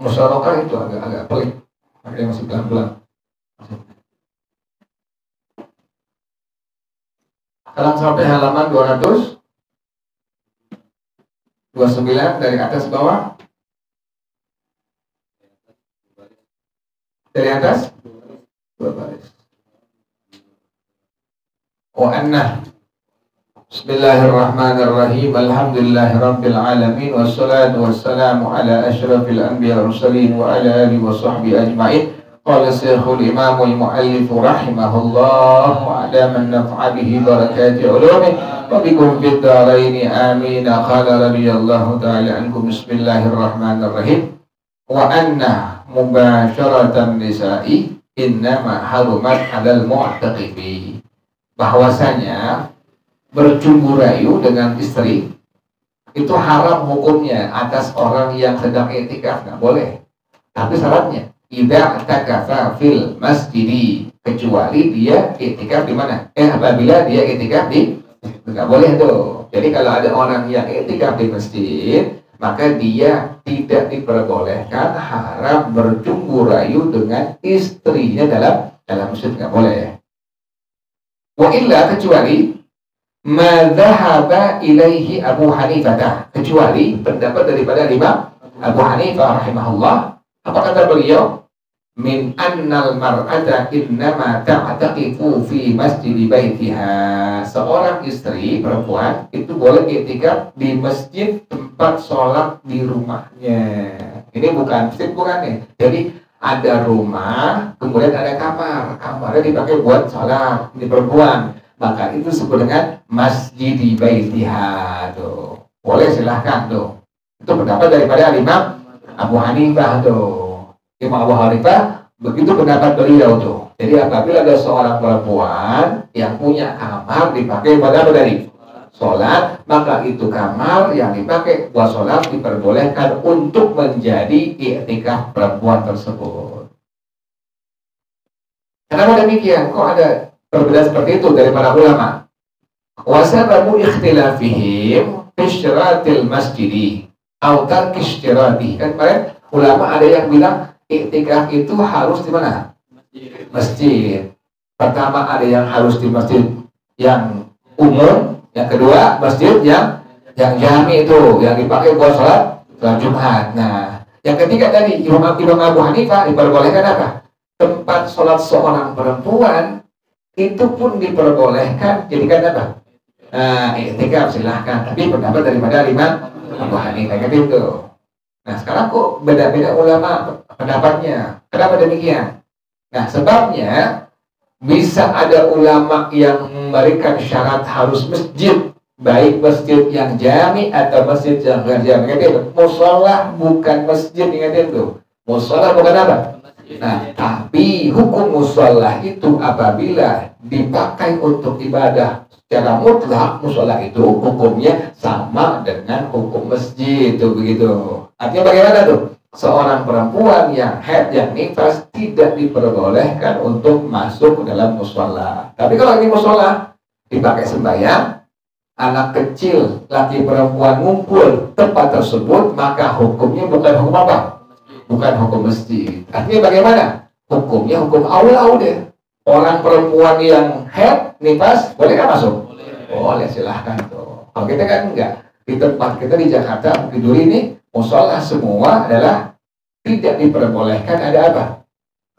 Musyarakah itu agak pelik, makanya masih pelan-pelan. Sekarang sampai halaman 229 dari atas bawah. Dari atas 2 baris. Wa anna Bismillahirrahmanirrahim. Alhamdulillahirabbil alamin wassalatu wassalamu ala asyrafil anbiya'i wal mursalin wa ala alihi wa sahbihi ajma'in. Qala Syekhul Imamul Muallif rahimahullah wa ala man naf'a bihi barakati ulumi wa bikum fid dharain amin. Qala radhiyallahu ta'ala ankum. Bismillahirrahmanirrahim. Wa anna mubasyaratan nisa'i innama harumat 'alal mu'taqifi. Bahwasanya bercumbu rayu dengan istri itu haram hukumnya atas orang yang sedang i'tikaf, nggak boleh. Tapi syaratnya idza i'takafa fil masjidi, kecuali dia i'tikaf di mana? Apabila dia i'tikaf di, nggak boleh tuh. Jadi kalau ada orang yang i'tikaf di masjid, maka dia tidak diperbolehkan haram bercumbu rayu dengan istrinya dalam masjid, nggak boleh. Wa illa, kecuali madzhaba ilaihi Abu Hanifah, kecuali pendapat daripada Imam Abu Hanifah rahimahullah. Apa kata beliau? Min annal mar'ata innama ta'taqifu fi masjid baitiha. Seorang istri perempuan itu boleh i'tikaf di masjid tempat sholat di rumahnya. Ini bukan masjid, bukan nih. Jadi ada rumah, kemudian ada kamar. Kamarnya dipakai buat sholat di perempuan. Maka itu disebut dengan masjid baitiha tuh. Boleh, silahkan tuh. Itu pendapat daripada Imam Abu Hanifah tuh. Imam Abu Hanifah begitu pendapat beliau tuh. Jadi apabila ada seorang perempuan yang punya kamar dipakai buat apa tadi? Sholat, maka itu kamar yang dipakai buat sholat diperbolehkan untuk menjadi i'tikaf perempuan tersebut. Kenapa demikian? Kok ada perbedaan seperti itu dari para ulama? Wasababu ikhtilafihim fisyratil masjidi atau tarkis syirati. Kan kemarin ulama ada yang bilang i'tikaf itu harus di mana? Masjid. Pertama ada yang harus di masjid yang umum, yang kedua masjid yang jami itu yang dipakai buat sholat Jumat. Nah, yang ketiga tadi Imam Abu Hanifah diperbolehkan apa? Tempat sholat seorang perempuan itu pun diperbolehkan jadikan apa? I'tikaf, silahkan. Tapi pendapat daripada Imam Abu Hanifah gitu. Nah, sekarang kok beda-beda ulama pendapatnya. Kenapa demikian? Nah, sebabnya bisa ada ulama yang memberikan syarat harus masjid, baik masjid yang jami atau masjid yang enggak jami. Ingat, mushola bukan masjid, ingat itu. Mushola bukan apa? Nah, tapi hukum mushola itu apabila dipakai untuk ibadah secara mutlak, mushola itu hukumnya sama dengan hukum masjid itu, begitu. Artinya bagaimana tuh? Seorang perempuan yang haid, yang nifas tidak diperbolehkan untuk masuk ke dalam mushola. Tapi kalau ini mushola dipakai sembahyang, anak kecil, laki perempuan ngumpul tempat tersebut, maka hukumnya bukan hukum apa? Bukan hukum masjid. Artinya bagaimana? Hukumnya hukum aula udah. Orang perempuan yang haid, nifas, boleh nggak masuk? Boleh, silahkan tuh. Kalau kita kan enggak. Di tempat kita di Jakarta, Bukit Duri ini, mushola semua adalah tidak diperbolehkan ada apa?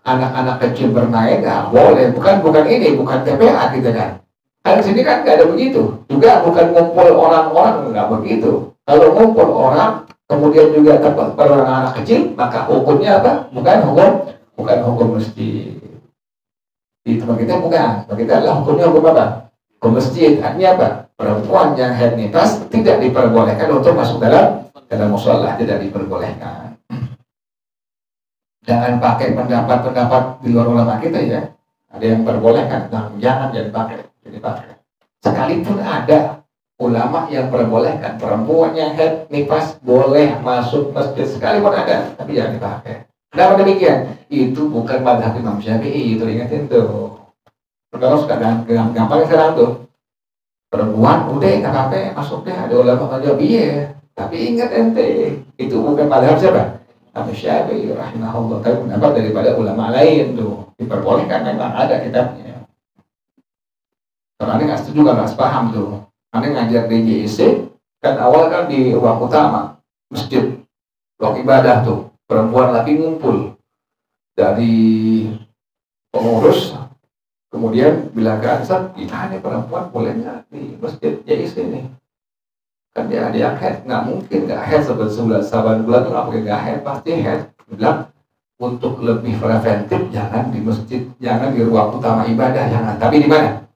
Anak-anak kecil bermain, nggak boleh. Bukan ini, bukan TPA gitu kan. Di sini kan nggak ada begitu. Juga bukan ngumpul orang-orang, nggak begitu. Kalau ngumpul orang, kemudian juga tempat anak kecil, maka hukumnya apa? Bukan hukum masjid. Di tempat kita bukan. Tempat kita adalah hukumnya hukum apa? Hukum masjid. Artinya apa? Perempuan yang haid nifas tidak diperbolehkan untuk masuk dalam mushola, tidak diperbolehkan. Jangan pakai pendapat-pendapat di luar ulama kita ya. Ada yang perbolehkan, jangan pakai. Jadi pakai. Sekalipun ada ulama yang perbolehkan perempuan yang haid nifas boleh masuk masjid, sekalipun ada, tapi jangan dipakai. Kenapa demikian? Itu bukan madhab Imam Syafi'i, itu ingatin tuh. Kalau sekarang gampang sekarang tuh. Perempuan udah nggak apa-apa masuk deh, ada ulama menjawab iya, tapi ingat ente itu bukan madhab siapa? Imam Syafi'i rahimahullah, tapi pendapat daripada ulama lain tuh diperbolehkan, memang ada kitabnya. Karena nggak setuju, nggak paham tuh. Aneh ngajar di JIC kan awal kan di ruang utama masjid, ruang ibadah tuh, perempuan laki ngumpul dari pengurus, kemudian bilang ke Ansar, kita nih perempuan boleh nggak di masjid JIC nih? Kan dia head, nggak mungkin nggak head sebulan bulan tuh nggak mungkin nggak head, pasti head. Bilang untuk lebih preventif jangan di masjid, jangan di ruang utama ibadah, jangan. Tapi di mana?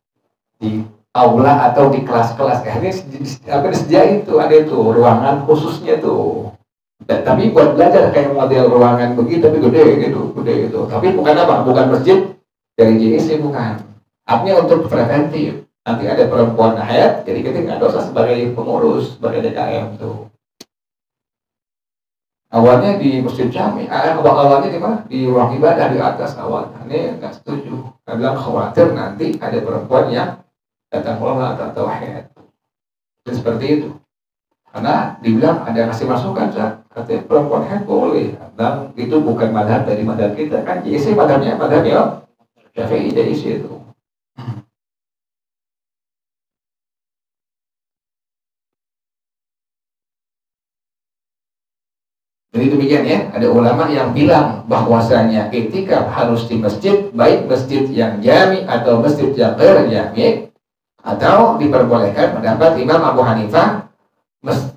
Di aula atau di kelas-kelas. Ini disediain tuh, ada tuh ruangan khususnya tuh. Dan, tapi buat belajar kayak model ruangan begitu, tapi gede gitu. Tapi bukan apa? Bukan masjid dari JIC, bukan. Artinya untuk preventif. Nanti ada perempuan haid, jadi kita nggak dosa sebagai pengurus, sebagai DKM tuh. Awalnya di masjid Jami, awalnya di mana? Di ruang ibadah di atas awalnya. Ini nggak setuju. Saya bilang khawatir nanti ada perempuan yang datang sholat atau haid. Jadi seperti itu. Karena dibilang ada kasih masukan, katanya perempuan haid boleh. Dan itu bukan madhab dari madhab kita kan. JIC madhabnya Syafi'i JIC itu. Jadi demikian ya, ada ulama yang bilang bahwasanya iktikaf harus di masjid, baik masjid yang jami atau masjid yang ghair jami, atau diperbolehkan pendapat Imam Abu Hanifah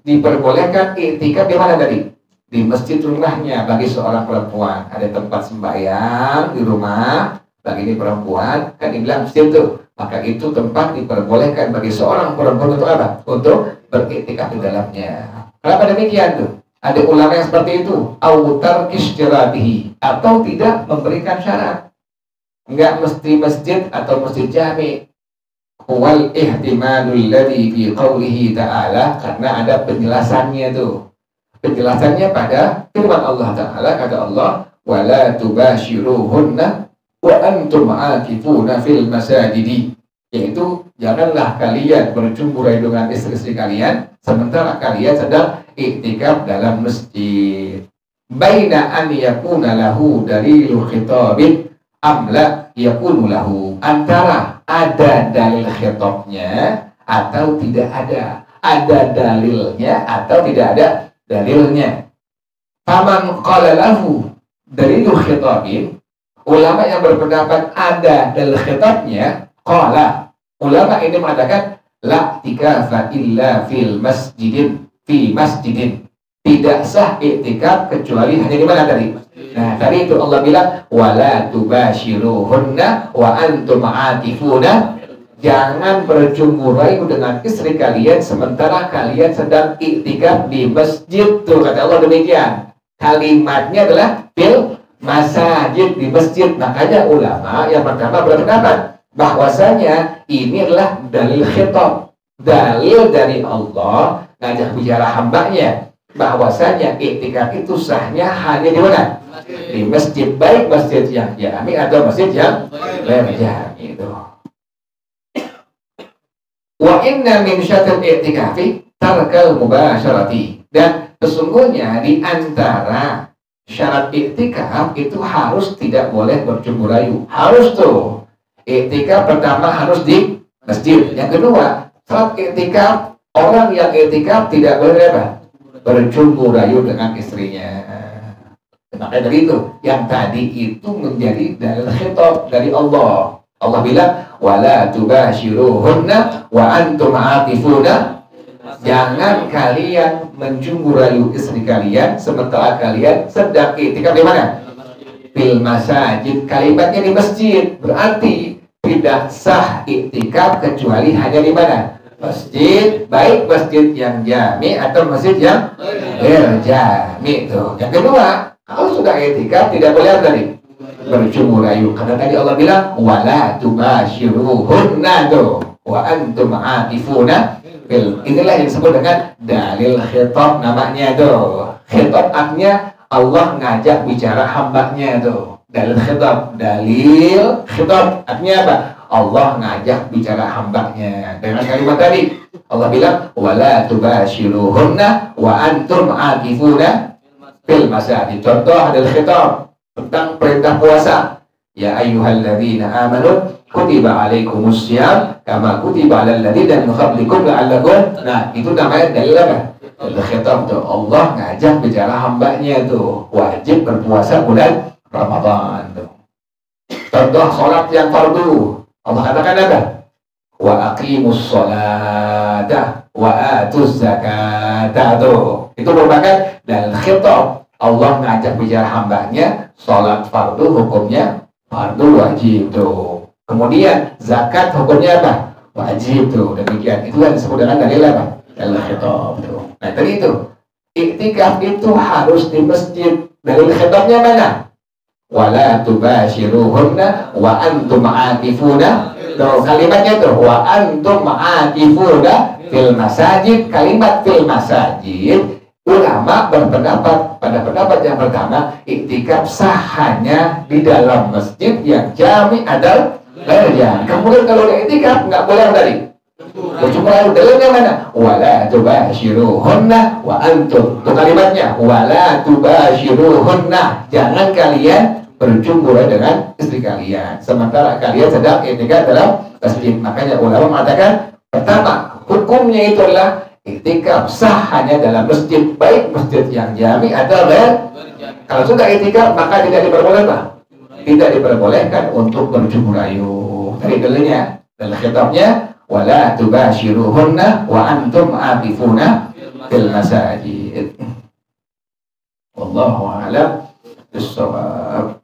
diperbolehkan iktikaf di mana tadi? Di masjid rumahnya bagi seorang perempuan. Ada tempat sembahyang di rumah bagi ini perempuan, kan dibilang masjid itu, maka itu tempat diperbolehkan bagi seorang perempuan untuk apa? Untuk beriktikaf di dalamnya. Kenapa demikian tuh? Ada ulama yang seperti itu, autar kistiratihi, atau tidak memberikan syarat. Enggak mesti masjid atau masjid jami. Wal ihtimalul ladzi fi qoulihi ta'ala, karena ada penjelasannya tuh. Penjelasannya pada firman Allah Ta'ala, kata Allah, wala tubashiruhunna wa antum aakifuna fil masajidi. Yaitu janganlah kalian bercumburai dengan istri-istri kalian sementara kalian sedang iktikaf dalam masjid. Baina an yakuna lahu dalilul khitabin amla yakunu lahu, antara ada dalil khitabnya atau tidak ada dalilnya atau tidak ada dalilnya. Faman qala lahu dalilul khitabin, ulama yang berpendapat ada dalil khitabnya, qala, ulama ini mengatakan la tikafa illa fil masjidin, fi masjidin, tidak sah iktikaf kecuali hanya di mana tadi? Nah, tadi itu Allah bilang wala tubashiruhunna wa antum aatifuna, jangan berjumpa rayu dengan istri kalian sementara kalian sedang iktikaf di masjid tuh, kata Allah demikian. Kalimatnya adalah fil masajid, di masjid. Makanya ulama yang pertama berpendapat bahwasanya ini adalah dalil khitab, dalil dari Allah ngajak bicara hambanya bahwasanya iktikaf itu sahnya hanya di mana? Di masjid, baik masjid yang jami atau masjid yang ghair jami itu. Wa inna min syartil i'tikafi tarkal mubasyarati, dan sesungguhnya di antara syarat iktikaf itu harus tidak boleh bercumbu rayu. Harus tuh. Iktikaf pertama harus di masjid. Yang kedua, syarat iktikaf, orang yang iktikaf tidak boleh apa? Bercumbu rayu dengan istrinya. Makanya dari itu, yang tadi itu menjadi dalil khitab dari Allah. Allah bilang, wala tubashiruhunna wa antum aatifuna, jangan kalian mencumbu rayu istri kalian sementara kalian sedang iktikaf di mana? Fil masajid. Kalimatnya di masjid, berarti tidak sah iktikaf kecuali hanya di mana? Masjid, baik masjid yang jami atau masjid yang ghair jami itu. Yang kedua, kalau sudah iktikaf tidak boleh tadi bercumbu rayu, karena tadi Allah bilang wala tubashiruhunna wa antum aatifuna. Inilah yang disebut dengan dalil khitab namanya tuh. Khitab artinya Allah ngajak bicara hambanya tuh. Dalil khitab, dalil khitab artinya apa? Allah ngajak bicara hambanya dengan kalimat tadi. Allah bilang wala tubashiruhunna wa antum aatifuna fil masajid. Contoh adalah khitab tentang perintah puasa. Ya ayyuhalladzina amanu kutiba alaikumussyam kama kutiba alal ladzina min qablikum la'allakum. Nah, itu namanya dalil apa? Dalil khitab tuh. Allah ngajak bicara hambanya tuh wajib berpuasa bulan Ramadan tuh. Contoh sholat yang fardu. Allah katakan apa? Wa aqimus sholata wa atuz zakata tuh. Itu merupakan dalil khitab. Allah ngajak bicara hambanya, sholat fardu hukumnya fardu wajib tuh. Kemudian zakat hukumnya apa? Wajib tuh. Demikian. Itulah disebut dengan dalil apa? Dalil khitab tuh. Nah tadi itu iktikaf itu harus di masjid. Dalil khitabnya mana? Wala tubashiruhunna wa antum aakifuna. Tuh kalimatnya tuh wa antum aakifuna fil masajid. Kalimat fil masajid, ulama berpendapat pada pendapat yang pertama, iktikaf sah hanya di dalam masjid yang jami adal ya. Kemudian kalau ada iktikaf nggak boleh tadi. Cuma dalilnya mana? Wala tubashiruhunna wa antum. Itu kalimatnya wala tubashiruhunna. Jangan kalian berjumpa dengan istri kalian sementara kalian sedang iktikaf dalam masjid. Makanya ulama mengatakan pertama, hukumnya itu adalah iktikaf sah hanya dalam masjid, baik masjid yang jami atau kalau sudah iktikaf maka tidak diperbolehkan, tidak diperbolehkan untuk berjumpa rayu. Tadi dalilnya, dalil khitabnya wala tubashiruhunna wa antum aakifuna fil masajid. Wallahu a'lam bissawab.